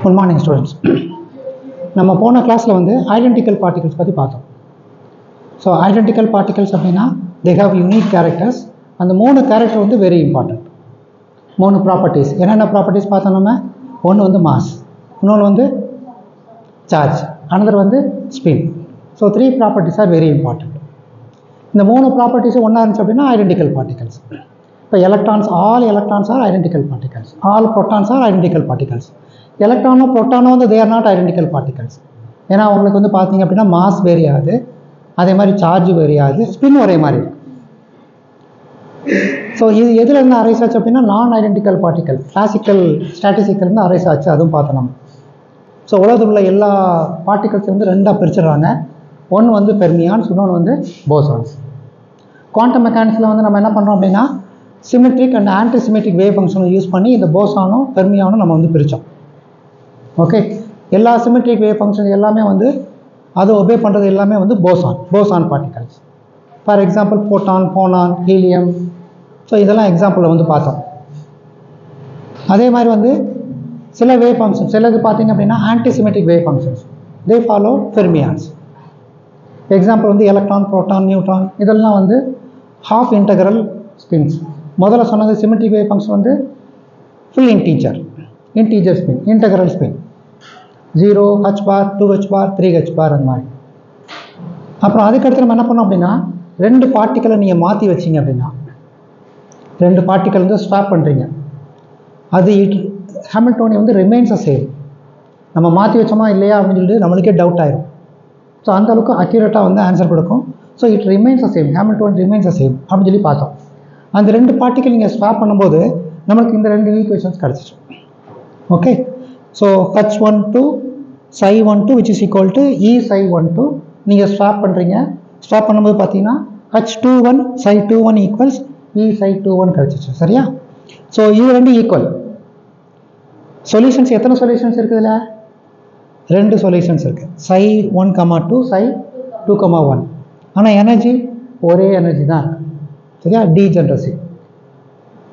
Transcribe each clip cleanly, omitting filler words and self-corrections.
Good morning students. நம்ம போன கிளாஸில் வந்து ஐடென்டிக்கல் பார்ட்டிகல்ஸ் பற்றி பார்த்தோம். ஸோ ஐடென்டிக்கல் பார்ட்டிகல்ஸ் அப்படின்னா தே ஹாவ் யூனிக் கேரக்டர்ஸ். அந்த 3 கேரக்டர் வந்து வெரி இம்பார்ட்டன்ட். 3 ப்ராப்பர்ட்டிஸ். என்னென்ன ப்ராப்பர்ட்டிஸ் பார்த்தோம் நம்ம? ஒன்று வந்து மாஸ், இன்னொன்று வந்து சார்ஜ், அனதர் வந்து spin. So 3 properties are very important. இந்த 3 ப்ராப்பர்ட்டிஸும் ஒன்றா இருந்துச்சு அப்படின்னா ஐடென்டிக்கல் பார்ட்டிகல்ஸ். இப்போ electrons, all electrons are identical particles, all protons are identical particles. எலக்ட்ரானோ ப்ரோட்டானோ வந்து they are not identical particles. ஏன்னா உங்களுக்கு வந்து பார்த்தீங்க அப்படின்னா மாஸ் வேரி ஆகுது, அதே மாதிரி சார்ஜ் வேரி ஆகுது, ஸ்பின் ஒரே மாதிரி இருக்கு. ஸோ இது எதில் இருந்து அரைஸ் ஆச்சு அப்படின்னா நான் ஐடென்டிக்கல் பார்ட்டிகல், கிளாசிக்கல் ஸ்டாட்டிஸ்டிக்ஸ்லேருந்து அரைஸ் ஆச்சு. அதுவும் பார்த்தோம் நம்ம. ஸோ உலகத்தில் உள்ள எல்லா பார்ட்டிகல்ஸ் வந்து 2ஆக பிரிச்சிடுறாங்க. ஒன்று வந்து பெர்மியான்ஸ், இன்னொன்று வந்து போசான்ஸ். குவாண்டம் மெக்கானிக்ஸில் வந்து நம்ம என்ன பண்ணுறோம் அப்படின்னா symmetric and anti symmetric wave ஃபங்க்ஷனை யூஸ் பண்ணி இந்த போசானும் பெர்மியானும் நம்ம வந்து பிரித்தோம். ஓகே, எல்லா சிமெட்ரிக் வேவ் ஃபங்க்ஷன் எல்லாமே வந்து அது ஒபே பண்ணுறது எல்லாமே வந்து போசான் பார்ட்டிகல்ஸ். ஃபார் எக்ஸாம்பிள் போட்டான், போனான், ஹீலியம். ஸோ இதெல்லாம் எக்ஸாம்பிளில் வந்து பார்த்தோம். அதே மாதிரி வந்து சில வேவ் ஃபங்க்ஷன், சிலது பார்த்தீங்க அப்படின்னா antisymmetric wave functions, they follow fermions. Example வந்து எலக்ட்ரான், புரோட்டான், நியூட்ரான், இதெல்லாம் வந்து ஹாஃப் இன்டகரல் ஸ்பின்ஸ். முதல்ல சொன்னது சிமெட்ரிக் வேவ் ஃபங்க்ஷன் வந்து full integer spin, integral spin, 0, h bar, 2h bar, 3h bar அந்த மாதிரி. அப்புறம் அதுக்கடுத்து நம்ம என்ன பண்ணோம் அப்படின்னா 2 பார்ட்டிக்கலை நீங்கள் மாற்றி வச்சிங்க அப்படின்னா 2 பார்ட்டிக்கல் வந்து ஸ்வாப் பண்ணுறீங்க, அது ஹாமில்டோனியம் வந்து ரிமைன்ஸ் சேம். நம்ம மாற்றி வச்சோமா இல்லையா அப்படின்னு சொல்லிட்டு நம்மளுக்கே டவுட் ஆயிரும். ஸோ அந்தளவுக்கு அக்யூரேட்டாக வந்து ஆன்சர் கொடுக்கும். So it remains same, Hamiltonian remains same அப்படின்னு சொல்லி பார்த்தோம். அந்த 2 பார்ட்டிக்கல் நீங்கள் ஸ்வாப் பண்ணும்போது நம்மளுக்கு இந்த 2 ஈக்குவேஷன்ஸ் கிடச்சிச்சு. Okay, so H12 psi12 which is equal to E psi12 நீங்கள் ஸ்வாப் பண்ணுறீங்க. ஸ்வாப் பண்ணும்போது பார்த்தீங்கன்னா H21 psi21 equals E psi21 கிடச்சிச்சு. சரியா? ஸோ இது 2 ஈக்குவல். சொல்யூஷன்ஸ் எத்தனை சொல்யூஷன்ஸ் இருக்குதுல்ல? 2 சொல்யூஷன்ஸ் இருக்குது. psi1,2 psi2,1. ஆனால் எனர்ஜி ஒரே எனர்ஜி தான் இருக்குது. சரியா? டீஜென்ரசி.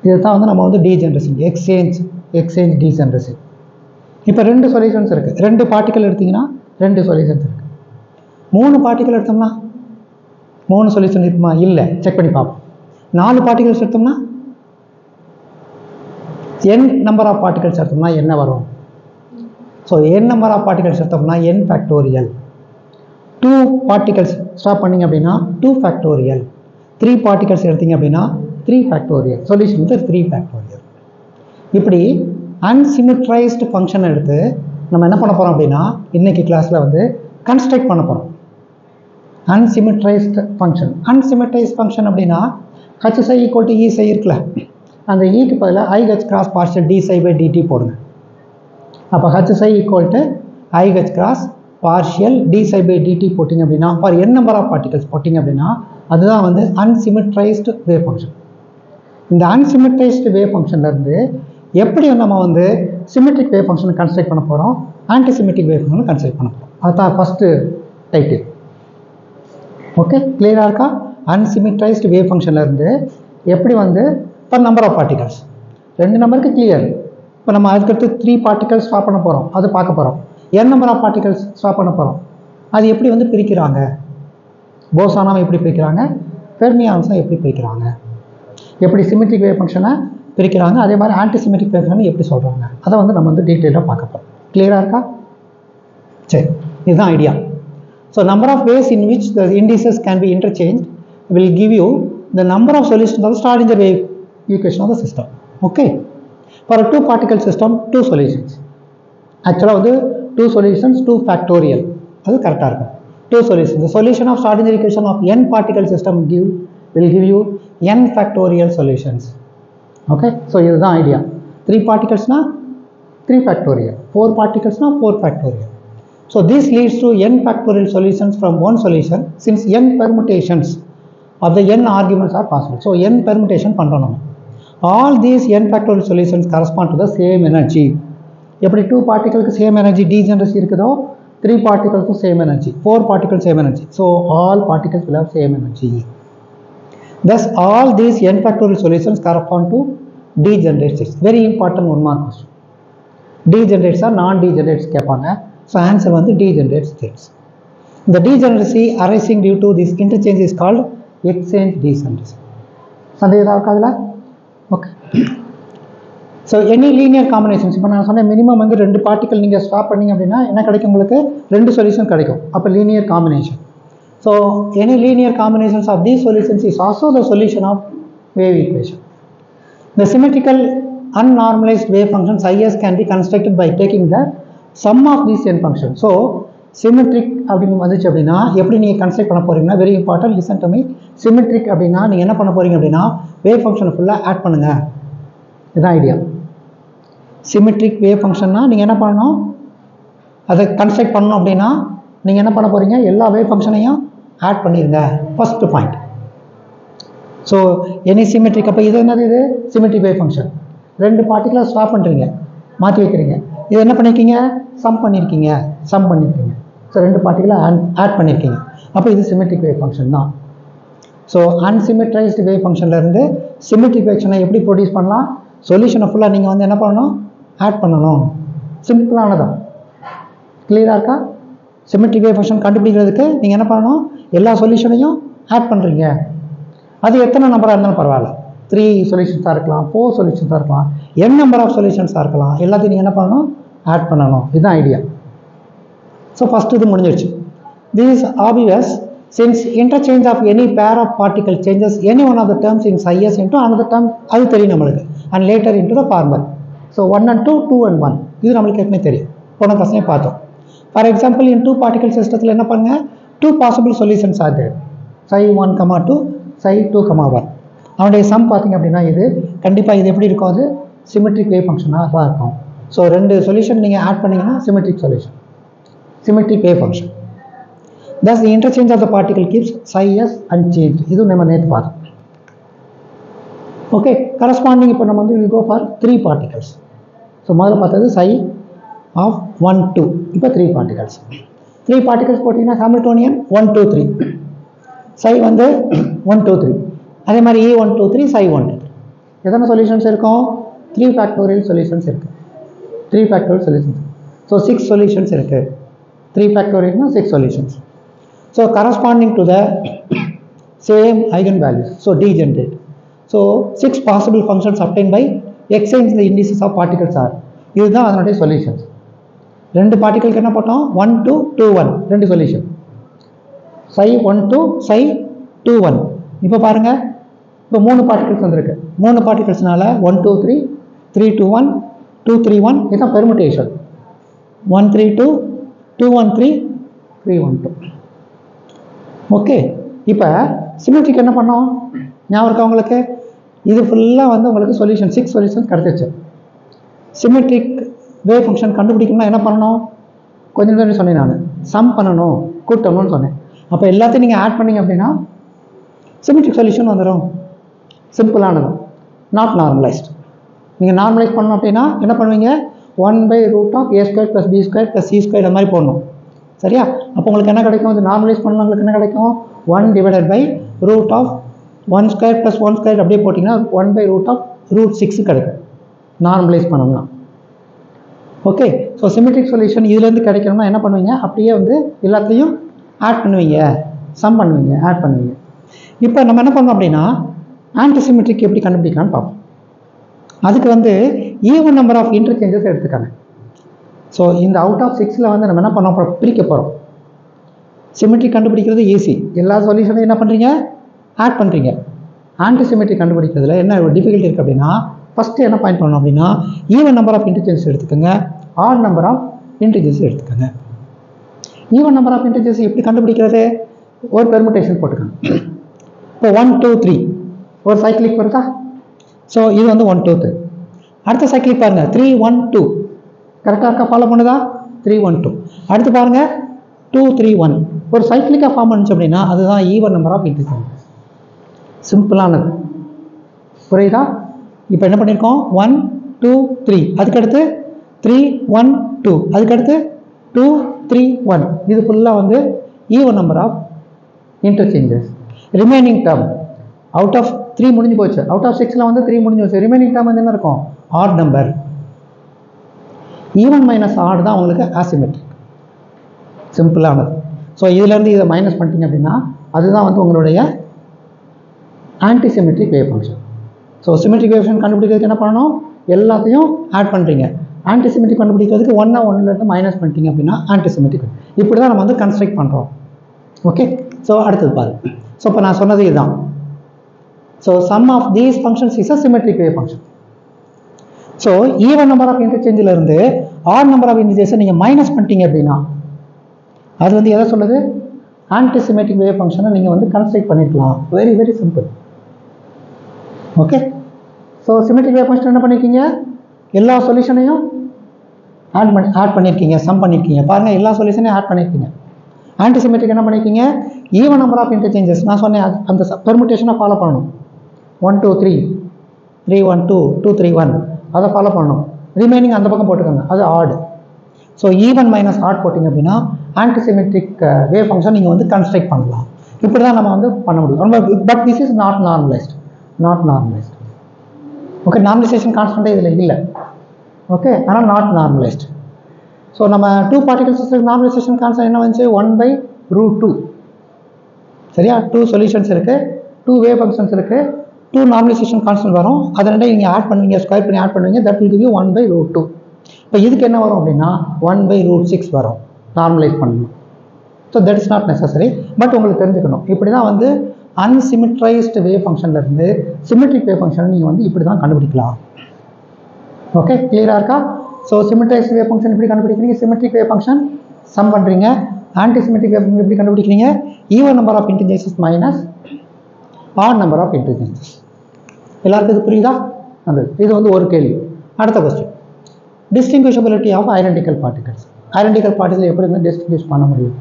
இது தான் வந்து நம்ம வந்து டீஜென்ரசி, எக்ஸ்சேஞ்ச் டீஜென்ரசி. இப்போ 2 சொல்யூஷன்ஸ் இருக்குது. 2 பார்ட்டிக்கல் எடுத்திங்கன்னா 2 சொல்யூஷன்ஸ் இருக்குது. 3 பார்ட்டிக்கல் எடுத்தோம்னா 3 சொல்யூஷன் இருக்குமா? இல்லை, செக் பண்ணி பார்ப்போம். 4 பார்ட்டிகல்ஸ் எடுத்தோம்னா n நம்பர் ஆஃப் பார்ட்டிகல்ஸ் எடுத்தோம்னா என்ன வரும்? So n number of particles எடுத்தோம்னா n ஃபேக்டோரியல். 2 பார்ட்டிகல்ஸ் ஸ்வாப் பண்ணிங்க அப்படின்னா 2 ஃபேக்டோரியல். 3 பார்ட்டிகல்ஸ் எடுத்தீங்க அப்படின்னா 3 ஃபேக்டோரியல். சொல்யூஷன் வந்து 3 ஃபேக்டோரியல். இப்படி அன்சிமெட்ரைஸ்டு ஃபங்க்ஷன் எடுத்து நம்ம என்ன பண்ண போகிறோம் அப்படின்னா இன்றைக்கி கிளாஸில் வந்து கன்ஸ்ட்ரக்ட் பண்ண போகிறோம். அன்சிமெட்ரைஸ்டு ஃபங்க்ஷன். அன்சிமெட்ரைஸ்ட் ஃபங்க்ஷன் அப்படின்னா h psi equal to E psi இருக்குல்ல, அந்த ஈக்கு பதிலாக IH cross partial d psi by dt போடுங்க. அப்போ h psi equal to IH cross partial d psi by dt போட்டிங்க அப்படின்னா for n number of particles போட்டிங்க அப்படின்னா அதுதான் வந்து அன்சிமெட்ரைஸ்டு வேவ் ஃபங்க்ஷன். இந்த அன்சிமெட்ரைஸ்டு வேவ் ஃபங்க்ஷன்லேருந்து எப்படி நம்ம வந்து சிமெட்ரிக் வேவ் ஃபங்க்ஷனை கன்ஸ்ட்ரக்ட் பண்ண போகிறோம், ஆன்டிசிமெட்ரிக் வேவ் ஃபங்க்ஷனை கன்ஸ்ட்ரக்ட் பண்ண போகிறோம். அதுதான் ஃபஸ்ட்டு டைட்டில். ஓகே, கிளியராக இருக்கா? அன்சிமெட்ரைஸ்டு வேவ் ஃபங்க்ஷன்லேருந்து எப்படி வந்து பர் நம்பர் ஆஃப் பார்ட்டிகல்ஸ், 2 நம்பருக்கு கிளியர். இப்போ நம்ம அதுக்கடுத்து 3 பார்ட்டிகல்ஸ் ஸ்வாப் பண்ண போகிறோம், அது பார்க்க போகிறோம். n number of particles swap பண்ண போகிறோம், அது எப்படி வந்து பிரிக்கிறாங்க, போசானாவை எப்படி பிரிக்கிறாங்க, ஃபெர்மியான்ஸை எப்படி பிரிக்கிறாங்க, எப்படி சிமெட்ரிக் வேவ் ஃபங்க்ஷனை பிரிக்கிறாங்க, அதே மாதிரி ஆன்டிசிமெட்ரிக் வேவ் ஃபங்க்ஷனை எப்படி சொல்கிறாங்க, அதை வந்து நம்ம வந்து டீட்டெயிலாக பார்க்க போகிறோம். கிளியராக இருக்கா? சரி, இதுதான் idea. So number of ways in which the indices can be interchange will give you the number of solutions of Schrodinger wave equation of the system. Okay, for 2 particle system 2 solutions. ஆக்சுவலாக வந்து 2 solutions 2 factorial, அது கரெக்டாக இருக்கும். 2 solutions. The solution of Schrödinger equation of n particle system will give you n factorial solutions. Okay, so இதுதான் idea. 3 particlesனா 3 factorial, 4 particlesனா 4 factorial. So this leads to n factorial solutions from one solution since n permutations of the n arguments are possible. So n permutation பண்ணுறோம் நம்ம. All these n factorial solutions correspond to the same energy. எப்படி 2 பார்ட்டிகளுக்கு same energy டீஜெனரசி இருக்குதோ 3 particles same energy, 4 particles same energy. So all particles will have same energy. Thus all these n factorial solutions correspond to degenerate states. Very important 1 mark question. டீஜெனரேட்ஸா நான் degenerates கேட்பாங்க. So answer வந்து degenerate states. இந்த degeneracy arising due to this interchange is called exchange degeneracy. சந்தேகம் இருக்கா அதில்? Okay. So any linear combinations, இப்போ நான் சொன்ன மினிமம் வந்து 2 பார்ட்டிக்கல் நீங்கள் ஸ்வாப் பண்ணிங்க அப்படின்னா என்ன கிடைக்கும்? உங்களுக்கு 2 சொல்யூஷன் கிடைக்கும். அப்போ linear combination. So any linear combinations of these solutions is also the solution of wave equation. The symmetrical unnormalized wave functions IS can be constructed by taking the sum of these n functions. So symmetric அப்படின்னு வந்துச்சு அப்படின்னா எப்படி நீங்கள் construct பண்ண போறீங்கன்னா, very important, listen to me. Symmetric அப்படின்னா நீங்கள் என்ன பண்ண போறீங்க அப்படின்னா வேவ் ஃபங்க்ஷனை ஃபுல்லாக ஆட் பண்ணுங்க. இதுதான் ஐடியா. சிமெட்ரிக் வேவ் ஃபங்க்ஷன்னா நீங்கள் என்ன பண்ணணும், அதை கன்ஸ்ட்ரக்ட் பண்ணணும் அப்படின்னா நீங்கள் என்ன பண்ண போறீங்க, எல்லா வேவ் ஃபங்க்ஷனையும் ஆட் பண்ணிடுங்க. First point. So any symmetric, அப்போ இது என்னது? இது symmetric wave function. 2 particular swap பண்ணுறீங்க, மாற்றி வைக்கிறீங்க. இது என்ன பண்ணியிருக்கீங்க? சம் பண்ணியிருக்கீங்க. ஸோ 2 பார்ட்டிகுலர் ஆட் பண்ணியிருக்கீங்க. அப்போ இது சிமெட்ரிக் வேவ் ஃபங்க்ஷன் தான். ஸோ அன்சிமெட்ரைஸ்டு வேவ் ஃபங்க்ஷன்லேருந்து சிமெட்ரிக் வேவ் ஃபங்க்ஷனை எப்படி ப்ரொடியூஸ் பண்ணலாம்? சொல்யூஷனை ஃபுல்லாக நீங்கள் வந்து என்ன பண்ணணும்? ஆட் பண்ணணும். சிம்பிளானதான். கிளியராக இருக்கா? சிமெட்ரிக் வேவ் ஃபங்க்ஷன் கண்டுபிடிக்கிறதுக்கு நீங்கள் என்ன பண்ணணும்? எல்லா சொல்யூஷனையும் ஆட் பண்ணுறீங்க. அது எத்தனை நம்பராக இருந்தாலும் பரவாயில்ல. 3 சொல்யூஷன்ஸாக இருக்கலாம், 4 சொல்யூஷன்ஸாக இருக்கலாம், n நம்பர் ஆஃப் சொல்யூஷன்ஸாக இருக்கலாம். எல்லாத்தையும் நீங்கள் என்ன பண்ணணும்? ஆட் பண்ணணும். இதுதான் ஐடியா. ஸோ ஃபஸ்ட்டு இது முடிஞ்சிருச்சு. This is obvious since interchange of any pair of particle changes any one of the terms in I S into another term, அது தெரியும் நம்மளுக்கு. And later into the formal. So 1 and 2, 2 and 1, இது நம்மளுக்கு ஏற்கனவே தெரியும். போன கிளாஸ்லேயே பார்த்தோம். ஃபார் எக்ஸாம்பிள் இன் 2 பார்ட்டிகல் சிஸ்டத்தில் என்ன பண்ணுங்க, 2 பாசிபிள் சொல்யூஷன்ஸ் ஆகுது. ψ1, 2, ψ2, 1. அவனுடைய சம் பார்த்தீங்க அப்படின்னா இது கண்டிப்பாக இது எப்படி இருக்கும்? அது சிமெட்ரிக் வேவ் ஃபங்க்ஷனாக தான் இருக்கும். ஸோ 2 சொல்யூஷன் நீங்கள் ஆட் பண்ணிங்கன்னா symmetric solution, symmetric wave function. Thus the interchange of the particle keeps ψs unchanged. இது நம்ம நேற்று பார்த்தோம். ஓகே, கரஸ்பாண்டிங் இப்போ நம்ம வந்து will go for 3 particles. So முதல்ல பார்த்தது ψ ஆஃப் 1, 2. இப்போ 3 particles. 3 particles போட்டிங்கன்னா ஹாமில்டோனியன் 1, 2, 3. ψ வந்து 1, 2, 3. அதே மாதிரி E 1, 2, 3, ψ 1, 2, 3. எத்தனை சொல்யூஷன்ஸ் இருக்கும்? 3 ஃபேக்டோரியல் சொல்யூஷன்ஸ் இருக்குது. 3 ஃபேக்டோரியல் சொல்யூஷன்ஸ். ஸோ 6 சொல்யூஷன்ஸ் இருக்குது. 3 ஃபேக்டோரியல்னா 6 solutions. So corresponding to the same eigen values. So degenerate. So 6 possible functions obtain by exchange the indices of particles are. இதுதான் அதனுடைய சொல்யூஷன்ஸ். 2 பார்ட்டிகளுக்கு என்ன போட்டோம்? 1, 2, 2, 1. 2 சொல்யூஷன். ψ 1, 2, ψ 2, 1. இப்போ பாருங்கள், இப்போ 3 பார்ட்டிகல்ஸ் வந்திருக்கு. 3 பார்ட்டிகல்ஸ்னால 1, 2, 3, 3, 2, 1, 2, 3, 1. இதுதான் பெர்முட்டேஷன். 1, 3, 2, 2, 1, 3, 3, 1, 2. ஓகே, இப்போ சிமெட்ரிக் என்ன பண்ணோம்? ஞாபகம் இருக்கா உங்களுக்கு? இது ஃபுல்லாக வந்து உங்களுக்கு சொல்யூஷன் 6 சொல்யூஷன் கிடச்சிச்சு. சிமெட்ரிக் வேவ் ஃபங்க்ஷன் கண்டுபிடிக்கணும்னா என்ன பண்ணணும்? கொஞ்சம் நேரம் சொன்னேன் நான், சம் பண்ணணும், கூட்டணும்னு சொன்னேன். அப்போ எல்லாத்தையும் நீங்கள் ஆட் பண்ணிங்க அப்படின்னா சிமெட்ரிக் சொல்யூஷன் வந்துடும். சிம்பிளானது, நாட் நார்மலைஸ்ட். நீங்கள் நார்மலைஸ் பண்ணணும் அப்படின்னா என்ன பண்ணுவீங்க? 1/√a² + b² + c² அது மாதிரி போடணும். சரியா? அப்போ உங்களுக்கு என்ன கிடைக்கும்? இது நார்மலைஸ் பண்ணணும். உங்களுக்கு என்ன கிடைக்கும்? 1/√1² + 1² அப்படியே போட்டிங்கன்னா 1/√6 கிடைக்கும் நார்மலைஸ் பண்ணணும்னா. ஓகே, ஸோ சிமெட்ரிக் சொல்யூஷன் இதுலேருந்து கிடைக்கணும்னா என்ன பண்ணுவீங்க? அப்படியே வந்து எல்லாத்தையும் ஆட் பண்ணுவீங்க, சம் பண்ணுவீங்க, ஆட் பண்ணுவீங்க. இப்போ நம்ம என்ன பண்ணோம் அப்படின்னா ஆன்டிசிமெட்ரிக் எப்படி கண்டுபிடிக்கலாம்னு பார்ப்போம். அதுக்கு வந்து ஈவன் நம்பர் ஆஃப் இன்டர்சேஞ்சஸ் எடுத்துக்காங்க. ஸோ இந்த அவுட் ஆஃப் 6ல் வந்து நம்ம என்ன பண்ண போகிறோம்? பிரிக்க போகிறோம். சிமெட்ரிக் கண்டுபிடிக்கிறது ஈஸி. எல்லா சொல்யூஷனையும் என்ன பண்ணுறீங்க? ஆட் பண்ணுறீங்க. ஆன்டிசிமெட்ரிக் கண்டுபிடிக்கிறதுல என்ன டிஃபிகல்ட்டி இருக்குது அப்படின்னா, ஃபஸ்ட்டு என்ன பாயிண்ட் பண்ணணும் அப்படின்னா ஈவன் நம்பர் ஆஃப் இன்டர்சேஞ்சஸ் எடுத்துக்கோங்க, ஆட் நம்பர் ஆஃப் இன்டர்சேஞ்சஸ் எடுத்துக்கோங்க. ஈவன் நம்பர் ஆஃப் இன்டர்சேஞ்சஸ் எப்படி கண்டுபிடிக்கிறது? ஒரு பெர்முட்டேஷன் போட்டுக்கோங்க. இப்போ 1, 2, 3 ஒரு சைக்கிளிக் வருதா? ஸோ இது வந்து 1, 2, 3. அடுத்த சைக்கிளிக் பாருங்கள், 3, 1, 2. கரெக்டாக இருக்கா? ஃபாலோ பண்ணுதா? 3, 1, 2. அடுத்து பாருங்கள் 2, 3, 1. ஒரு சைக்கிளிக்காக ஃபார்ம் பண்ணுச்சு அப்படின்னா அதுதான் ஈவன் நம்பர் ஆஃப் இன்டர்சேஞ்சஸ். சிம்பிளானது. புரியுதா? இப்போ என்ன பண்ணியிருக்கோம்? 1, 2, 3. அதுக்கடுத்து 3, 1, 2. அதுக்கடுத்து 2, 3, 1. இது ஃபுல்லாக வந்து even number of interchanges. Remaining term out of 3 முடிஞ்சு போச்சு. அவுட் ஆஃப் 6ல் வந்து 3 முடிஞ்சு போச்சு. ரிமைனிங் டேர்ம் வந்து என்ன இருக்கும்? Odd number. Even minus odd தான் உங்களுக்கு ஆசிமெட்ரிக், சிம்பிளானது. ஸோ இதுலேருந்து இதை மைனஸ் பண்ணிட்டீங்க அப்படின்னா அதுதான் வந்து உங்களுடைய antisymmetric wave function. So symmetric wave function கண்டுபிடிக்கிறதுக்கு என்ன பண்ணணும், எல்லாத்தையும் ஆட் பண்ணுறீங்க. ஆன்டிசிமெட்ரிக் கண்டுபிடிக்கிறதுக்கு ஒன்றுலேருந்து மைனஸ் பண்ணிட்டீங்க அப்படின்னா ஆன்டிசிமெட்ரிக். இப்படி தான் நம்ம வந்து கன்ஸ்ட்ரக்ட் பண்ணுறோம். ஓகே, ஸோ அடுத்தது பாரு. ஸோ இப்போ நான் சொன்னது இதுதான். So sum of these functions is a symmetric wave function. So even number of இன்டர்சேஞ்சில் இருந்து ஆட் நம்பர் ஆஃப் இன்டர்சேஞ்சை நீங்கள் மைனஸ் பண்ணிட்டீங்க அப்படின்னா அது வந்து எதை சொல்லுது, ஆன்டிசிமெட்ரிக் வேவ் ஃபங்க்ஷனை நீங்கள் வந்து கன்ஸ்ட்ரக்ட் பண்ணிக்கலாம். Very very simple. Okay, so symmetric wave function என்ன பண்ணியிருக்கீங்க, எல்லா சொல்யூஷனையும் ஆட் பண்ணியிருக்கீங்க, சம் பண்ணியிருக்கீங்க. பாருங்கள், எல்லா சொல்யூஷனையும் ஆட் பண்ணியிருக்கீங்க. ஆன்டிசிமெட்ரிக் என்ன பண்ணியிருக்கீங்க, ஈவன் நம்பர் ஆஃப் இன்டர்சேஞ்சஸ் நான் சொன்னேன் அந்த பெர்முட்டேஷனை ஃபாலோ பண்ணணும். 1 2 3 3 1 2 2 3 1 அதை ஃபாலோ பண்ணணும். ரிமைனிங் அந்த பக்கம் போட்டுக்கோங்க, அது odd. So even minus odd போட்டிங்க அப்படின்னா ஆன்டிசிமெட்ரிக் வேவ் ஃபங்க்ஷன் நீங்கள் வந்து கன்ஸ்ட்ரக்ட் பண்ணலாம். இப்படி தான் நம்ம வந்து பண்ண முடியும். But this is not normalised. Okay, normalisation கான்ஸ்டன்ட்டே இதில் இல்லை. ஓகே, ஆனால் நாட் நார்மலைஸ்ட். ஸோ நம்ம 2 பார்ட்டிகல்ஸ் நார்மலைசேஷன் கான்ஸ்டன்ட் என்ன வந்துச்சு, 1/√2. சரியா, 2 சொல்யூஷன்ஸ் இருக்குது, 2 வேவ் ஃபங்க்ஷன்ஸ் இருக்குது, 2 நார்மலைசேஷன் கான்ஸ்டன்ட் வரும். அதை ரெண்டையும் நீங்கள் ஆட் பண்ணுவீங்க, ஸ்கொயர் பண்ணி ஆட் பண்ணுவீங்க, தட் வில் கிவ் யூ 1/√2. இப்போ இதுக்கு என்ன வரும் அப்படின்னா 1/√6 வரும் நார்மலைஸ் பண்ணணும். So that is not necessary, but உங்களுக்கு தெரிஞ்சுக்கணும். இப்படி தான் வந்து அன்சிமெட்ரைஸ்டு வேவ் ஃபங்க்ஷன்லேருந்து சிமெட்ரிக் வேவ் ஃபங்க்ஷன் நீங்கள் வந்து இப்படி தான் கண்டுபிடிக்கலாம். ஓகே, கிளியராக இருக்கா? ஸோ சிமெட்ரைஸ்டு வேவ் ஃபங்க்ஷன் எப்படி கண்டுபிடிக்கிறீங்க, சிமெட்ரிக் வேவ் ஃபங்க்ஷன் சம் பண்ணுறீங்க. ஆன்டிசிமெட்ரிக் வேவ் ஃபங்க்ஷன் எப்படி கண்டுபிடிக்கிறீங்க, even number of interchanges minus odd number of interchanges. எல்லாருக்கும் இது புரியுதா? அது இது வந்து ஒரு கேள்வி. அடுத்த question, distinguishability of identical particles. Identical particle எப்படி வந்து டிஸ்டிங்விஷ் பண்ண முடியும்?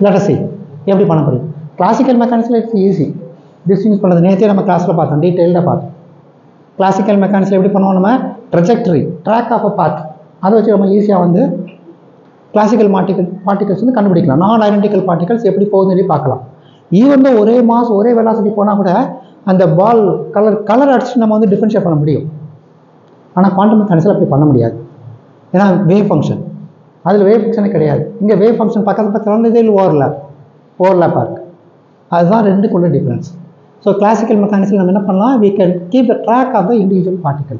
லெட் அஸ் see எப்படி பண்ண முடியும். கிளாசிக்கல் மெக்கானிக்ஸில் இட்ஸ் ஈஸி டிஸ்டிங்விஷ் பண்ணுறது. நேற்றே நம்ம கிளாஸில் பார்த்தோம், டீட்டெயில்டாக பார்த்தோம். கிளாசிக்கல் மெக்கானிக்ஸில் எப்படி பண்ணுவோம், நம்ம ட்ரெஜெக்டரி ட்ராக் ஆஃப் அ பாத் அதை வச்சு நம்ம ஈஸியாக வந்து கிளாசிக்கல் பார்ட்டிகல்ஸ் வந்து கண்டுபிடிக்கலாம். நான் ஐடென்டிக்கல் பார்ட்டிகல்ஸ் எப்படி போகுதுன்னு சொல்லி பார்க்கலாம். ஈவன் தான் ஒரே மாஸ் ஒரே வெலாசிட்டி போனால் கூட அந்த பால் கலர் அடிச்சு நம்ம வந்து டிஃபரன்ஷியேட் பண்ண முடியும். ஆனால் குவாண்டம் மெக்கானிக்ஸில் அப்படி பண்ண முடியாது. ஏன்னா வேவ் ஃபங்க்ஷன், அதில் வேவ் ஃபங்க்ஷனே கிடையாது. இங்கே வேவ் ஃபங்க்ஷன் பக்கத்தில் இதில் ஓவர்லேப்பாக இருக்குது. அதுதான் ரெண்டுக்குள்ள டிஃப்ரென்ஸ். ஸோ கிளாசிக்கல் மெக்கானிக்ஸில் நம்ம என்ன பண்ணலாம், we can keep the track of the individual particle.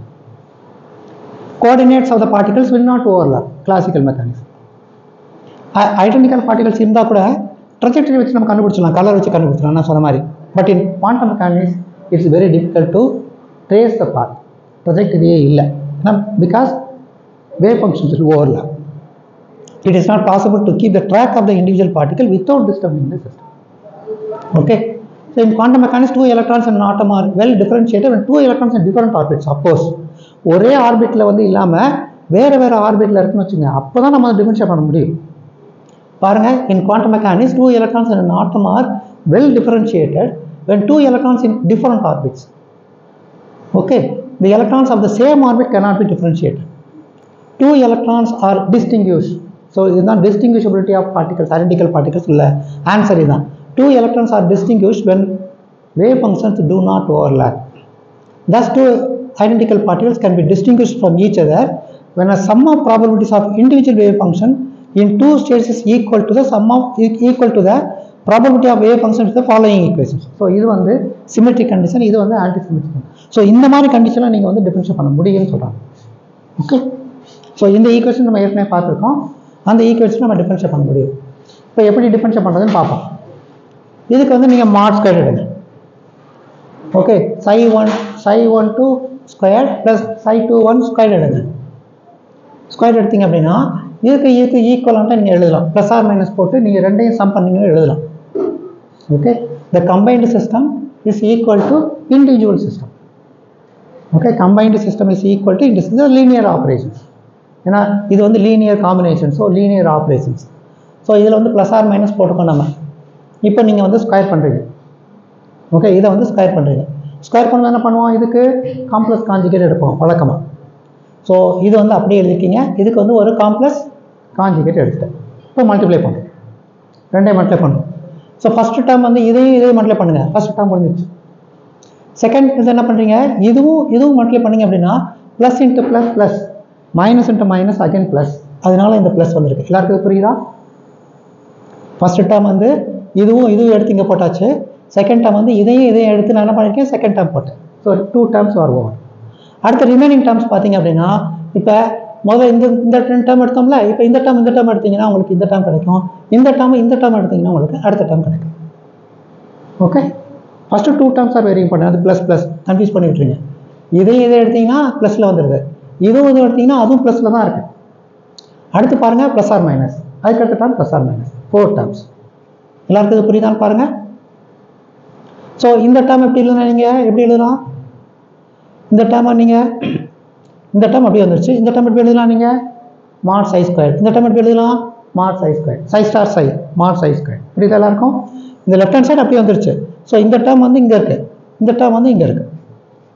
Coordinates of the particles will not overlap. Classical mechanics identical particles இருந்தால் கூட ட்ரெஜெக்டரி வச்சு நம்ம கண்டுபிடிச்சிடலாம், கலர் வச்சு கண்டுபிடிச்சிடலாம் நான் சொன்ன மாதிரி. But in quantum mechanics it's very difficult to trace the path. ட்ரெஜெக்டரியே இல்லை, because wave functions will overlap. It is not possible to keep the track of the individual particle without disturbing the system. Okay, so in quantum mechanics 2 electrons and an atom are well differentiated when 2 electrons in different orbits. Suppose ஒரே ஆர்பிட்ல வந்து இல்லாமல் வேறு வேறு ஆர்பிட்ல இருக்குன்னு வச்சுங்க, அப்போ தான் நம்ம டிஃபரன்ஷியேட் பண்ண முடியும். பாருங்க, in quantum mechanics 2 electrons and an atom are well differentiated when 2 electrons in different orbits. Okay, the electrons of the same orbit cannot be differentiated. 2 electrons are distinguished. So இதுதான் distinguishability of particles, identical particles உள்ள answer இதுதான். 2 electrons are distinguished when wave functions do not overlap. Thus 2 identical particles can be distinguished from each other when a sum of probabilities of individual wave function in 2 states is equal to the probability of wave function to the following equations. So இது வந்து symmetric condition, இது வந்து anti-symmetric condition. So இந்த மாதிரி கண்டிஷன்ல நீங்க வந்து differentiate பண்ண முடியும்னு சொல்றாங்க. ஓகே, ஸோ இந்த ஈக்குவேஷன் நம்ம ஏற்கனவே பார்த்துருக்கோம், அந்த ஈக்குவேஷன் நம்ம டிஃபரன்ஷியேட் பண்ண முடியும். இப்போ எப்படி டிஃபரன்ஷியேட் பண்ணுறதுன்னு பார்ப்போம். இதுக்கு வந்து நீங்கள் மாட் ஸ்கொயர் எடுங்க. Okay, psi12 square plus psi21 square எடுங்க. ஸ்கொயர் எடுத்தீங்க அப்படின்னா இதுக்கு ஈக்குவலாக நீங்கள் எழுதலாம். ப்ளஸ் ஆர் மைனஸ் போட்டு நீங்கள் ரெண்டையும் சம் பண்ணீங்கன்னு எழுதலாம். Okay, the combined system is equal to individual system. Okay, combined system is equal to individual linear operations. ஏன்னா இது வந்து linear combination, so linear operations. So இதில் வந்து ப்ளஸ் ஆர் மைனஸ் போட்டுக்கோம் நம்ம. இப்போ நீங்கள் வந்து ஸ்கொயர் பண்ணுறீங்க. ஓகே, இதை வந்து ஸ்கொயர் பண்ணுறீங்க. ஸ்கொயர் பண்ண என்ன பண்ணுவோம், இதுக்கு காம்ப்ளெக்ஸ் காஞ்சுகேட் எடுப்போம் வழக்கமாக. ஸோ இது வந்து அப்படியே எழுதிக்கிங்க. இதுக்கு வந்து ஒரு காம்ப்ளெக்ஸ் காஞ்சுகேட் எடுத்துட்டேன். இப்போ மல்டிப்ளை பண்ணுறோம், ரெண்டையும் மல்டிப்ளை பண்ணுறோம். ஸோ ஃபஸ்ட்டு டேர்ம் வந்து இதையும் மல்டிப்ளை பண்ணுங்கள். ஃபஸ்ட் டேர்ம் முடிஞ்சிருச்சு. செகண்ட் இது என்ன பண்ணுறீங்க, இதுவும் மல்டிப்ளை பண்ணிங்க அப்படின்னா plus into plus plus minus into minus again plus, அதனால இந்த ப்ளஸ் வந்திருக்கு. எல்லாருக்கும் புரியுதா? ஃபஸ்ட்டு டேர்ம் வந்து இதுவும் எடுத்து இங்கே போட்டாச்சு. செகண்ட் டேர்ம் வந்து இதையும் எடுத்து நான் என்ன பண்ணியிருக்கேன், செகண்ட் டேர்ம் போட்டேன். ஸோ 2 டேர்ம்ஸ் வருவோம். அடுத்த ரிமைனிங் டேர்ம்ஸ் பார்த்தீங்க அப்படின்னா, இப்போ முதல்ல இந்த 2 டேர்ம் எடுத்தோம்ல, இப்போ இந்த டேர்ம் எடுத்தீங்கன்னா உங்களுக்கு இந்த டேர்ம் கிடைக்கும். இந்த டேர்ம் எடுத்தீங்கன்னா உங்களுக்கு அடுத்த டேர்ம் கிடைக்கும். Okay, first 2 terms R very important. அது ப்ளஸ் ப்ளஸ் கன்ஃபியூஸ் பண்ணி விட்டுருங்க. இதை எடுத்தீங்கன்னா ப்ளஸில் வந்துடுது, இதுவும் எடுத்தீங்கன்னா அதுவும் ப்ளஸில் தான் இருக்குது. அடுத்து பாருங்கள் ப்ளஸ் ஆர் மைனஸ், அதுக்கடுத்த term plus or minus, 4 terms. எல்லாருக்கும் இது புரியுதான்னு பாருங்கள். ஸோ இந்த டேர்ம் எப்படி எழுதலாம், நீங்கள் எப்படி எழுதலாம்? இந்த டேர்மை நீங்கள் இந்த டேர்ம் அப்படியே வந்துருச்சு. இந்த டேர்ம் எப்படி எழுதலாம் நீங்கள்? மாட் சை ஸ்கொயர். இந்த டேர்ம் எப்படி எழுதலாம்? மாட் சை ஸ்கொயர், சை ஸ்டார் சை, மாட் சை ஸ்கொயர். புரியுதா எல்லாருக்கும்? இந்த லெஃப்ட் ஹேண்ட் சைடு அப்படியே வந்துருச்சு. ஸோ இந்த டேர்ம் வந்து இங்கே இருக்குது, இந்த டேர்ம் வந்து இங்கே இருக்குது.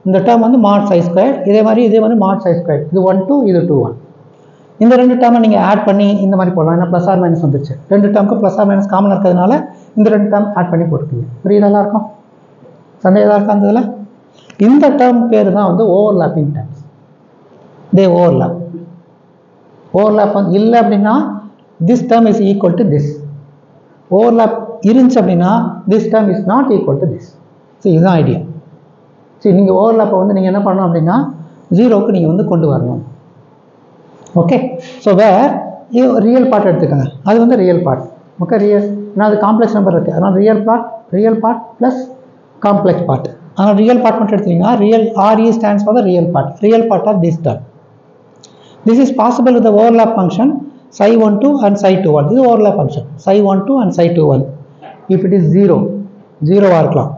இந்த டேர்ம் வந்து மாட் சை ஸ்கொயர், இதே மாதிரி மாட் சை ஸ்கொயர். இது 1 2, இது 2 1. இந்த 2 டேர்மை நீங்கள் ஆட் பண்ணி இந்த மாதிரி போடலாம். ஏன்னா ப்ளஸ் ஆர் மைனஸ் வந்துருச்சு. 2 டேர்முக்கு ப்ளஸ் ஆர் மைனஸ் காமனாக இருக்கிறதுனால இந்த 2 டேர்ம் ஆட் பண்ணி போட்டுருக்கீங்க. புரியுதா எல்லாருக்கும்? சந்தேகம் இருக்கா அந்த இதில்? இந்த டேர்ம் பேர் தான் வந்து ஓவர்லாப்பிங் டேர்ம்ஸ். தே ஓவர்லாப். ஓவர்லாப் வந்து இல்லை அப்படின்னா this term is equal to this. Overlap இருந்துச்சு அப்படின்னா this term is not equal to this. So இதுதான் ஐடியா. சரி, நீங்கள் ஓவர்லாப்பை வந்து நீங்கள் என்ன பண்ணணும் அப்படின்னா 0க்கு நீங்கள் வந்து கொண்டு வரணும். Okay, so where real part எடுத்துக்கோங்க, அது வந்து ரியல் பார்ட். ஓகே, ரியல் ஏன்னா அது காம்ப்ளெக்ஸ் நம்பர் இருக்குது, அதனால் real part plus complex part. ஆனால் ரியல் பார்ட் மட்டும் எடுத்தீங்கன்னா real RE stands for the real part of this term. This is possible with the overlap function psi12 and psi21. இது overlap function psi12 and psi21. If it is 0 இருக்கலாம்.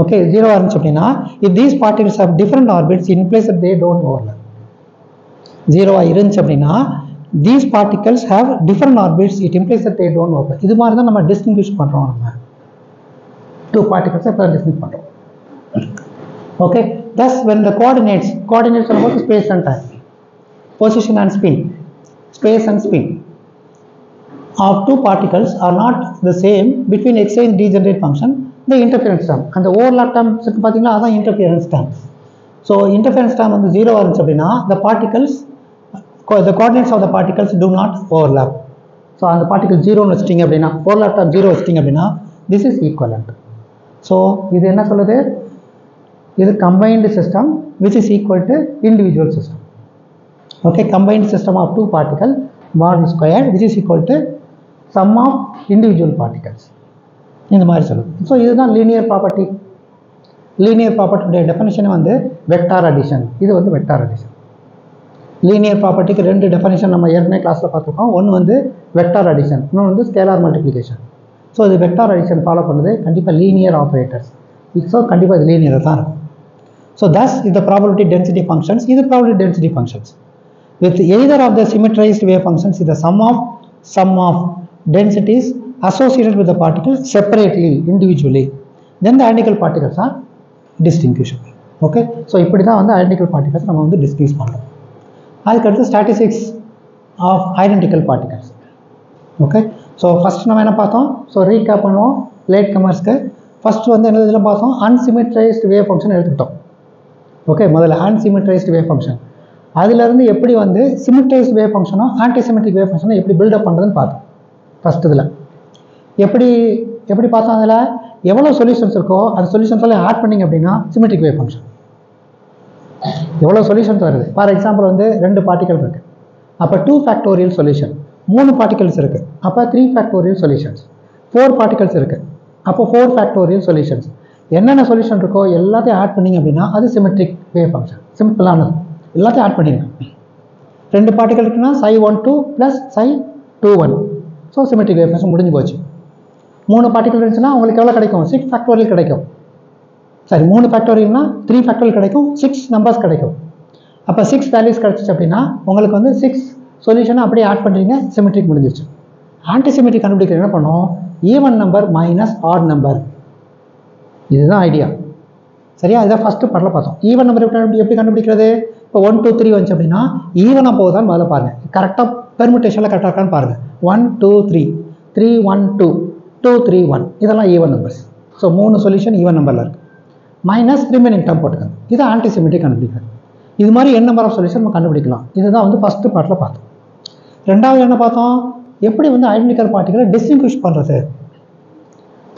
Okay, 0 இருந்துச்சு அப்படின்னா if these particles have different orbits in place they don't overlap. 0 இருந்துச்சு அப்படின்னா these particles have different orbits, it implies that they don't overlap. இது மாதிரி தான் நம்ம distinguish பண்ணுறோம். நம்ம 2 particles இப்போ டிஸ்டிங்விஷ் பண்ணுறோம். Okay, thus when the coordinates about space and time, position and spin, space and spin of 2 particles are not the same between exchange degenerate function, the interference term. அந்த overlap term பார்த்தீங்களா, அதான் interference term. So interference term வந்து 0 இருந்துச்சு அப்படின்னா the coordinates of the particles do not overlap. So அந்த particle 0 வச்சிட்டீங்க அப்படின்னா, overlap term 0 வச்சிட்டீங்க அப்படின்னா this is equivalent. So இது என்ன சொல்லுது? இது combined system which is equal to individual system. Okay, combined system of 2 particles mod square which is equal to sum of individual particles. இந்த மாதிரி சொல்லுது. ஸோ இதுதான் லீனியர் ப்ராப்பர்ட்டி. லீனியர் ப்ராப்பர்ட்டியுடைய டெஃபினிஷன் வந்து vector addition. இது வந்து வெக்டார் அடிஷன். லீனியர் ப்ராப்பர்ட்டிக்கு 2 டெஃபினிஷன் நம்ம ஏற்கனவே கிளாஸில் பார்த்துருக்கோம். ஒன்று வந்து வெக்டார் அடிஷன், இன்னொன்று வந்து ஸ்கேலார் மல்டிப்ளிகேஷன். ஸோ இது வெக்டார் அடிஷன் ஃபாலோ பண்ணுறது கண்டிப்பாக லீனியர் ஆப்ரேட்டர்ஸ். ஸோ கண்டிப்பாக இது லீனியர் தான் இருக்கும். ஸோ தஸ் இது ப்ராபபிலிட்டி டென்சிட்டி ஃபங்க்ஷன்ஸ். இது probability density functions with either of the symmetrized wave functions is the sum of densities associated with the particle separately, individually. Then the identical particles are distinguishable. Okay, so இப்படி தான் வந்து identical particles நம்ம வந்து distinguish பண்ணுறோம். அதுக்கடுத்து statistics of identical particles. Okay, so first நம்ம என்ன பார்த்தோம்? ஸோ ரீகேப் பண்ணுவோம் லேட் கமர்ஸ்க்கு. ஃபர்ஸ்ட் வந்து என்ன இதில் பார்த்தோம்? unsymmetrized wave function எடுத்துக்கிட்டோம். ஓகே, முதல்ல unsymmetrized wave function, அதிலிருந்து எப்படி வந்து சிமெட்ரைஸ்ட் வேவ் ஃபங்க்ஷனோ ஆன்டிசிமெட்ரிக் வேவ் ஃபங்க்ஷனோ எப்படி பில்டப் பண்ணுறதுன்னு பார்த்தோம். ஃபஸ்ட் இதில் எப்படி பார்த்தோம்? அதில் எவ்வளோ சொல்யூஷன்ஸ் இருக்கோ அந்த சொல்யூஷன்ஸ் எல்லாம் ஆட் பண்ணிங்க அப்படின்னா சிமெட்ரிக் வேவ் ஃபங்க்ஷன். எவ்வளோ சொல்யூஷன்ஸ் வருது? ஃபார் எக்ஸாம்பிள் வந்து 2 பார்ட்டிகல் இருக்குது, அப்போ 2 ஃபேக்டோரியல் சொல்யூஷன். 3 பார்ட்டிகல்ஸ் இருக்குது, அப்போ 3 ஃபேக்டோரியல் சொல்யூஷன்ஸ். 4 பார்ட்டிகல்ஸ் இருக்குது, அப்போ 4 ஃபேக்டோரியல் சொல்யூஷன்ஸ். என்னென்ன சொல்யூஷன் இருக்கோ எல்லாத்தையும் ஆட் பண்ணிங்க அப்படின்னா அது சிமெட்ரிக் வேவ் ஃபங்க்ஷன். சிம்பிளானது, எல்லாத்தையும் ஆட் பண்ணிடுங்க. 2 பார்ட்டிகல் இருக்குன்னா psi12 plus psi21. So symmetric wave function முடிஞ்சு போச்சு. 3 பார்ட்டிகல் இருந்துச்சுன்னா உங்களுக்கு எவ்வளோ கிடைக்கும்? 6 ஃபேக்டோரியல் கிடைக்கும். சரி, 3 ஃபேக்டோரியல்னா 3 ஃபேக்டோரியல் கிடைக்கும், 6 நம்பர்ஸ் கிடைக்கும். அப்போ 6 வேல்யூஸ் கிடச்சிச்சு அப்படின்னா உங்களுக்கு வந்து 6 சொல்யூஷனை அப்படியே ஆட் பண்ணுறீங்க, சிமெட்ரிக் முடிஞ்சிருச்சு. ஆன்டிசிமெட்ரிக் கண்டுபிடிக்கிறது என்ன பண்ணோம்? Even number minus odd number. இதுதான் ஐடியா. சரியா? இதை ஃபஸ்ட்டு பார்ட்டில் பார்த்தோம். ஈவன் நம்பர் எப்படி கண்டுபிடிக்கிறது? இப்போ 1 2 3 வந்துச்சு அப்படின்னா ஈவனாக போகுதான்னு முதல்ல பாருங்கள். கரெக்டாக பெர்முட்டேஷனில் கரெக்டாக இருக்கான்னு பாருங்கள். 1 2 3, 3 1 2, 2 3 1, இதெல்லாம் even numbers. So 3 solution even நம்பரில் இருக்குது. மைனஸ் ரிமைனிங் டேர்ம் போட்டுக்கோங்க. இது ஆன்டிசிமெட்ரிக் கண்டுபிடிக்கிறது. இது மாதிரி n நம்பர் ஆஃப் சொல்யூஷன் நம்ம கண்டுபிடிக்கலாம். இதுதான் வந்து ஃபர்ஸ்ட் பார்ட்டில் பார்த்தோம். ரெண்டாவது என்ன பார்த்தோம், எப்படி வந்து ஐடென்டிக்கல் பார்ட்டிகளை டிஸ்டிங்விஷ் பண்ணுறது.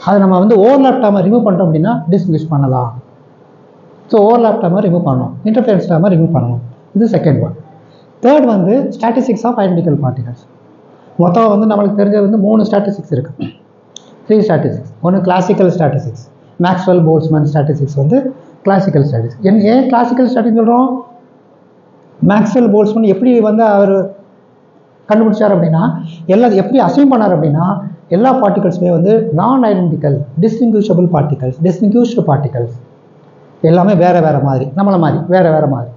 அதை நம்ம வந்து ஓவர்லாப் டேர்மை ரிமூவ் பண்ணுறோம் அப்படின்னா டிஸ்டிங்விஷ் பண்ணலாம். ஸோ ஓவர்லாப் டேர்மை ரிமூவ் பண்ணணும், இன்டர்ஃபரன்ஸ் டேர்மை ரிமூவ் பண்ணணும். இது செகண்ட் ஒன். தேர்ட் வந்து ஸ்டாட்டிஸ்டிக்ஸ் ஆஃப் ஐடென்டிக்கல் பார்ட்டிகல்ஸ். மொத்தம் வந்து நம்மளுக்கு தெரிஞ்சது வந்து 3 ஸ்டாட்டிஸ்டிக்ஸ் இருக்குது. 3 ஸ்டாட்டிஸ்டிக்ஸ். ஒன்று classical statistics, Maxwell Boltzmann statistics வந்து கிளாசிக்கல் ஸ்டாட்டிஸ்டிக்ஸ். ஏன் கிளாசிக்கல் ஸ்டாட்டிஸ்டிக்ஸ் சொல்கிறோம், மேக்ஸ்வெல் போல்ட்ஸ்மேன் எப்படி வந்து அவர் கண்டுபிடிச்சார் அப்படின்னா, எப்படி அசைன் பண்ணார் அப்படின்னா, எல்லா பார்ட்டிகல்ஸுமே வந்து நான் ஐடென்டிக்கல் டிஸ்டிங்விஷபிள் பார்ட்டிகல்ஸ், டிஸ்டிங்விஷ்டு பார்ட்டிகல்ஸ் எல்லாமே வேறு வேறு மாதிரி, நம்மளை மாதிரி வேறு வேறு மாதிரி.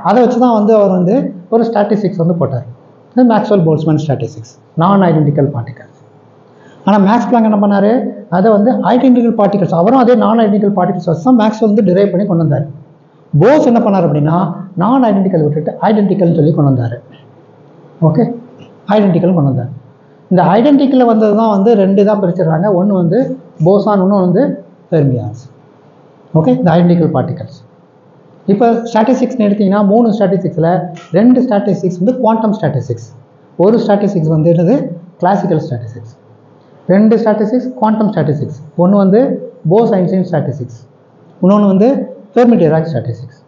அதை வச்சு தான் வந்து அவர் வந்து ஒரு ஸ்டாட்டிஸ்டிக்ஸ் வந்து போட்டார். இது மேக்ஸ்வெல் போல்ட்ஸ்மேன் ஸ்டாட்டிஸ்டிக்ஸ், நான் ஐடென்டிக்கல் பார்ட்டிகல்ஸ். ஆனால் மேக்ஸ் பிளாங்க் என்ன பண்ணார், அதை வந்து ஐடென்டிக்கல் பார்ட்டிகல்ஸ், அவரும் அதே நான் ஐடென்டிக்கல் பார்ட்டிகல்ஸ் வச்சு தான் மேக்ஸ் வந்து டிரைவ் பண்ணி கொண்டு வந்தார். போஸ் என்ன பண்ணார் அப்படின்னா, நான் ஐடென்டிக்கல் விட்டுட்டு ஐடென்டிக்கல்னு சொல்லி கொண்டு வந்தார். ஓகே, ஐடென்டிக்கல் கொண்டு வந்தார். இந்த ஐடென்டிக்கலில் வந்தது தான் வந்து 2 தான் பிரிச்சிடுறாங்க. ஒன்று வந்து போசான், இன்னும் வந்து ஃபெர்மியான்ஸ். ஓகே, இந்த ஐடென்டிக்கல் பார்ட்டிகல்ஸ். இப்போ ஸ்டாட்டிஸ்டிக்ஸ்னு எடுத்திங்கன்னா 3 ஸ்டாட்டிஸ்டிக்ஸில் 2 ஸ்டாட்டிஸ்டிக்ஸ் வந்து குவாண்டம் ஸ்டாட்டிஸ்டிக்ஸ், ஒரு ஸ்டாட்டிஸ்டிக்ஸ் வந்து என்னது classical statistics. 2 statistics quantum statistics. ஒன்று வந்து போஸ்-ஐன்ஸ்டீன் ஸ்டாட்டிஸ்டிக்ஸ், இன்னொன்று வந்து ஃபெர்மி-டிராக் ஸ்டாட்டிஸ்டிக்ஸ்.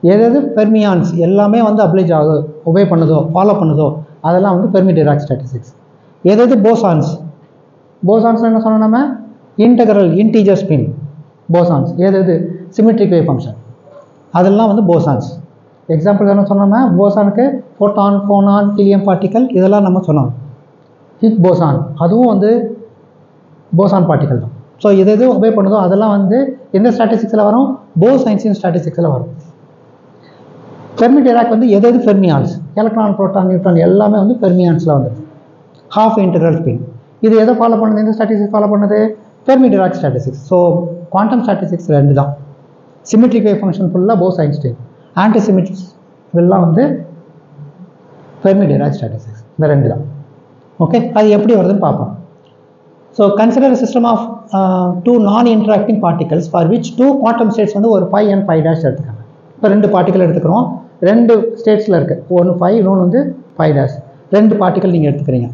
எது ஃபெர்மியான்ஸ் எல்லாமே வந்து அப்ளைஜ் ஆகுதோ, ஒபே பண்ணுதோ, ஃபாலோ பண்ணுதோ, அதெல்லாம் வந்து ஃபெர்மி-டிராக் ஸ்டாட்டிஸ்டிக்ஸ். எது போசான்ஸ், போசான்ஸ் என்ன சொன்னோம் நம்ம, இன்டெக்ரல் இன்டீஜர் ஸ்பின் போசான்ஸ். எது சிமெட்ரிக் வேவ் ஃபங்க்ஷன், அதெல்லாம் வந்து போசான்ஸ். எக்ஸாம்பிள் என்ன சொன்னோம்னா, போசானுக்கு ஃபோட்டான், ஃபோனான், ஹீலியம் பார்ட்டிக்கல் இதெல்லாம் நம்ம சொன்னோம். ஹிக் போசான் அதுவும் வந்து போசான் பார்ட்டிக்கல் தான். ஸோ எது ஒபே பண்ணுதோ அதெல்லாம் வந்து எந்த ஸ்டாட்டிஸ்டிக்ஸில் வரும், போஸ்-ஐன்ஸ்டீன் ஸ்டாட்டிஸ்டிக்ஸில் வரும். ஃபெர்மி-டிராக் வந்து எது ஃபெர்மியான்ஸ், எலக்ட்ரான், புரோட்டான், நியூட்ரான் எல்லாமே வந்து ஃபெர்மியான்ஸில் வந்துடும். ஹாஃப் இன்டெக்ரல் ஸ்பின் இது எதை ஃபாலோ பண்ணுது, எந்த ஸ்டாட்டிஸ்டிக்ஸ் ஃபாலோ பண்ணுது, Fermi-track statistics. So quantum statistics 2 தான். சிமெட்ரிக் வேவ் ஃபங்க்ஷன் ஃபுல்லாக போஸ்-ஐன்ஸ்டீன், ஆன்டிசிமெட்ரிக்ஸ் எல்லாம் வந்து ஃபெர்மி-டிராக் ஸ்டாட்டிஸ்டிக்ஸ். இந்த 2 தான். ஓகே, அது எப்படி வருதுன்னு பார்ப்போம். ஸோ கன்சிடர் சிஸ்டம் ஆஃப் 2 நான் interacting particles for which 2 quantum states வந்து ஒரு 5 and 5' எடுத்துக்காங்க. இப்போ 2 பார்ட்டிகல் எடுத்துக்கிறோம், 2 ஸ்டேட்ஸில் இருக்குது. ஒன்று 5, இன்னொன்று வந்து 5'. 2 பார்ட்டிகல் நீங்கள் எடுத்துக்கிறீங்க.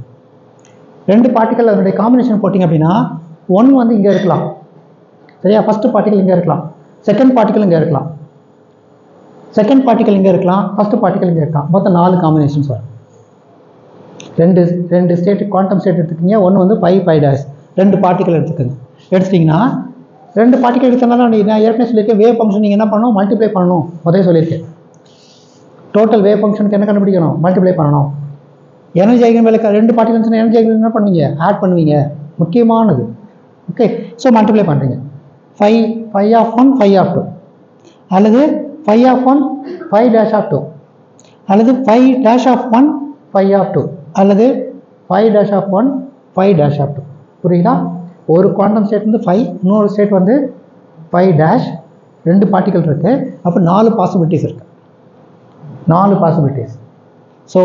2 பார்ட்டிகல் அதனுடைய காம்பினேஷன் போட்டிங்க அப்படின்னா, 1 வந்து இங்கே இருக்கலாம், சரியா, ஃபஸ்ட்டு பார்ட்டிகல் இங்கே இருக்கலாம், செகண்ட் பார்ட்டிகல் இங்கே இருக்கலாம், செகண்ட் பார்ட்டிகல் இங்கே இருக்கலாம், ஃபஸ்ட்டு பார்ட்டிகல் இங்கே இருக்கலாம். மொத்தம் 4 காம்பினேஷன்ஸ் வரும். 2 ஸ்டேட் குவாண்டம் ஸ்டேட் எடுத்துக்கிங்க, ஒன்று வந்து 5, 5'. 2 பார்ட்டிகல் எடுத்துட்டிங்கன்னா 2 பார்ட்டிகல் எடுத்தனால நான் ஏற்கனவே சொல்லியிருக்கேன், வேவ் ஃபங்க்ஷன் நீங்கள் என்ன பண்ணணும், மல்டிப்ளை பண்ணணும். முதல்ல சொல்லியிருக்கேன், டோட்டல் வேவ் ஃபங்க்ஷனுக்கு என்ன கண்டுபிடிக்கணும், மல்டிப்ளை பண்ணணும். எனர்ஜி ஐகன் வேலை 2 பார்ட்டிகல்ஸ்னால் எனர்ஜி ஐகன் என்ன பண்ணுவீங்க, ஆட் பண்ணுவீங்க, முக்கியமானது. ஓகே, ஸோ மல்டிப்ளை பண்ணுறீங்க. 5 of 1 5 of 2, அல்லது 5 of 1 5' அல்லது 5' of 1 5 of 2, அல்லது 5' of 1 5' புரியுதா? ஒரு குவாண்டம் ஸ்டேட் வந்து 5, இன்னொரு ஸ்டேட் வந்து 5', 2 பார்ட்டிகல் இருக்குது. அப்போ 4 பாசிபிலிட்டிஸ் இருக்குது, 4 பாசிபிலிட்டிஸ். ஸோ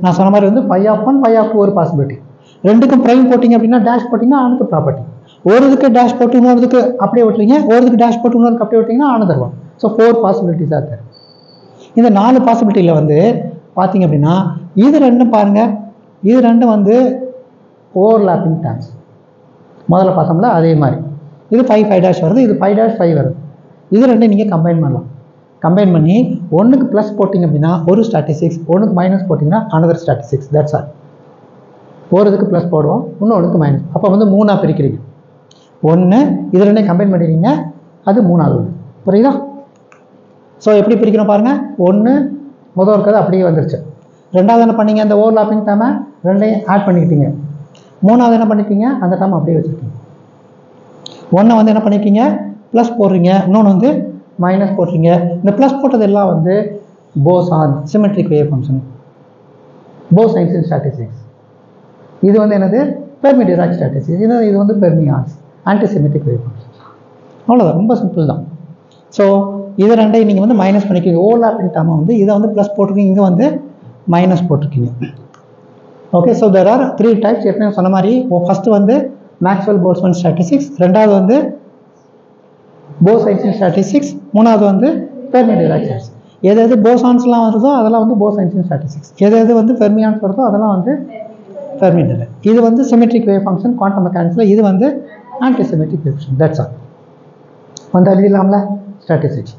நான் சொன்ன மாதிரி வந்து 5 of 1 5 of 2 ஒரு பாசிபிலிட்டி. 2க்கும் ப்ரைம் போட்டிங்க அப்படின்னா டேஷ் போட்டிங்கன்னா ஆனது ப்ராப்பர்ட்டி. ஒரு இதுக்கு டேஷ் போட்டு இன்னொருதுக்கு அப்படியே விட்டுறீங்க, ஒரு இதுக்கு டேஷ் போட்டு இன்னொருக்கு அப்படியே விட்டிங்கன்னா ஆனது வரும். ஸோ 4 பாசிபிலிட்டிஸாக இருக்குது. இந்த 4 பாசிபிலிட்டியில் வந்து பார்த்தீங்க அப்படின்னா இது 2 பாருங்கள், இது 2 வந்து ஓவர்லாப்பிங் டேர்ம்ஸ். முதல்ல பார்த்தோம்ல அதே மாதிரி இது 5 5' வருது, இது 5' 5 வருது. இது 2 நீங்கள் கம்பைன் பண்ணலாம். கம்பைன் பண்ணி ஒன்றுக்கு ப்ளஸ் போட்டிங்க அப்படின்னா ஒரு ஸ்டாட்டிஸ்டிக்ஸ், ஒன்றுக்கு மைனஸ் போட்டிங்கன்னா அனதர் ஸ்டாட்டிஸ்டிக்ஸ். That's all. ஒரு இதுக்கு ப்ளஸ் போடுவோம், இன்னொன்றுக்கு மைனஸ். அப்போ வந்து 3ஆக பிரிக்கிறீங்க. 1 இது 2 கம்பைன் பண்ணிடுறீங்க, அது 3ஆவது. புரியுதா? ஸோ எப்படி பிரிக்கணும் பாருங்கள். 1 முதல் இருக்கிறது அப்படியே வந்துருச்சு. 2வது என்ன பண்ணீங்க, அந்த ஓவர்லாப்பிங் டேர்மை 2ஐயும் ஆட் பண்ணிக்கிட்டீங்க. 3வது என்ன பண்ணிட்டீங்க, அந்த டேர்ம் அப்படியே வச்சுருக்கீங்க. 1 வந்து என்ன பண்ணிட்டீங்க, ப்ளஸ் போடுறீங்க, இன்னொன்று வந்து மைனஸ் போடுறீங்க. இந்த ப்ளஸ் போட்டது எல்லாம் வந்து boson symmetric wave function, Bose Einstein statistics. இது வந்து என்னது, ஃபெர்மி-டிராக் ஸ்டாட்டிஸ்டிக்ஸ். இது வந்து ஃபெர்மியான்ஸ் ஆன்டிசிமெட்ரிக் வேவ் ஃபங்க்ஷன். அவ்வளோதான், ரொம்ப சிம்பிள் தான். ஸோ இது 2ஐயும் நீங்கள் வந்து மைனஸ் பண்ணிக்கிறீங்க. ஓவர்லாப்பிங் டேர்மை வந்து இதை வந்து ப்ளஸ் போட்டிருக்கீங்க, இங்கே வந்து மைனஸ் போட்டிருக்கீங்க. Okay, so there are 3 types. ஏற்கனவே சொன்ன மாதிரி ஃபஸ்ட்டு வந்து மேக்ஸ்வெல் போல்ட்ஸ்மேன் ஸ்டாட்டிஸ்டிக்ஸ், 2வது வந்து போஸ்-ஐன்ஸ்டீன் ஸ்டாட்டிஸ்டிக்ஸ், 3வது வந்து ஃபெர்மி-டிராக் ஸ்டாட்டிஸ்டிக்ஸ். எது எது போசான்ஸ்லாம் வருதோ அதெல்லாம் வந்து போசைன்ஸ் இன் ஸ்டாட்டிஸ்டிக்ஸ். எது எது வந்து ஃபெர்மியான்ஸ் வருதோ அதெல்லாம் வந்து ஃபெர்மி டெலர். இது வந்து சிமெட்ரிக் வேவ் ஃபங்க்ஷன் குவாண்டம் மெக்கானிக்ஸில், இது வந்து anti symmetric wave function. That's all. வந்து எழுதிடலாம்ல statistics.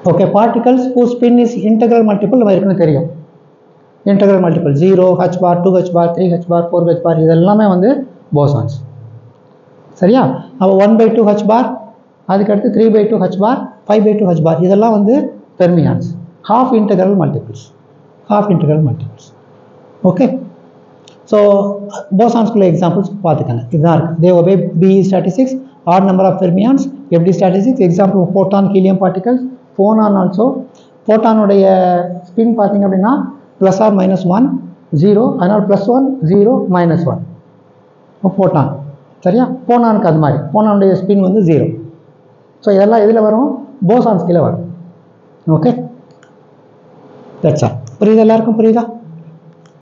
Okay, particles whose spin is integral multiple நம்ம இருக்குன்னு தெரியும். Integral multiple 0, h bar, 2h bar, 3h bar, 4h bar இதெல்லாமே வந்து போசான்ஸ். சரியா? அப்போ 1/2h bar, அதுக்கடுத்து 3/2h bar, 5/2h bar இதெல்லாம் வந்து fermions. half integral multiples. Okay, so போசான்ஸ்குள்ள எக்ஸாம்பிள்ஸ் பார்த்துக்கங்க. இதுதான் இருக்குது. They obey BE statistics, odd number of fermions, FD statistics. Example photon, helium particles, phonon also. ஃபோட்டானுடைய ஸ்பின் பார்த்தீங்க அப்படின்னா +or -1 0, அதனால் +1 0 -1 ஃபோட்டான். சரியா? ஃபோனானுக்கு அது மாதிரி ஃபோனானுடைய ஸ்பின் வந்து 0. ஸோ இதெல்லாம் எதில் வரும்? போசான்ஸ் கீழே வரும். Okay, that's all. புரியுது? எல்லாருக்கும் புரியுதா?